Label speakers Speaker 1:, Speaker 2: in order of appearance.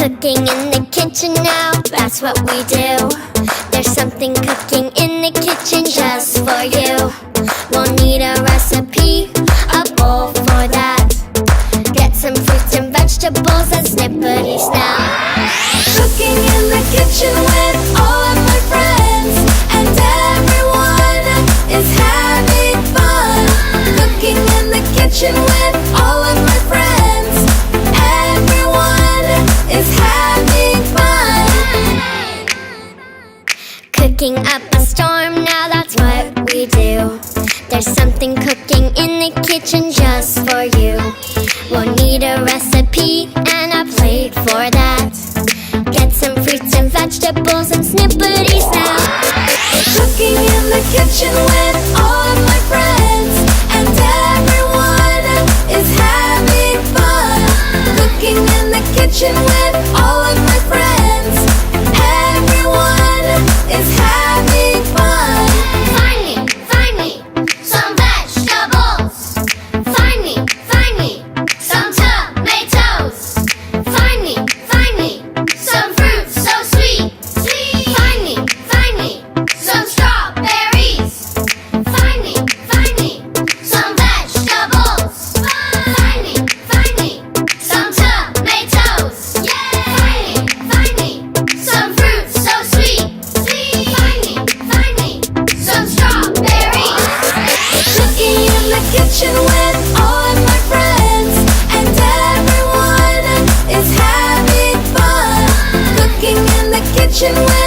Speaker 1: Cooking in the kitchen now, that's what we do. There's something cooking in the kitchen just for you. We'll need a recipe, a bowl for that. Get some fruits and vegetables and snippities now. Cooking in the kitchen with all of my friends, and everyone is having fun. Cooking in the kitchen with all of my friends, everyone is having fun. Cooking up a storm, now that's what we do. There's something cooking in the kitchen just for you. We'll need a recipe and a plate for that. Get some fruits and vegetables and snippities now. Cooking in the kitchen with all of my friends, and everyone is having fun. Cooking in the kitchen with all of my friends, everyone is having fun. Find me some vegetables. Find me some tomatoes. Find me some fruits so sweet. Find me some strawberries. Find me some vegetables. Find me some tomatoes. Find me some fruits so sweet. Find me some strawberries. Cooking in the kitchen with all of my friends, and everyone is having fun. Cooking in the kitchen with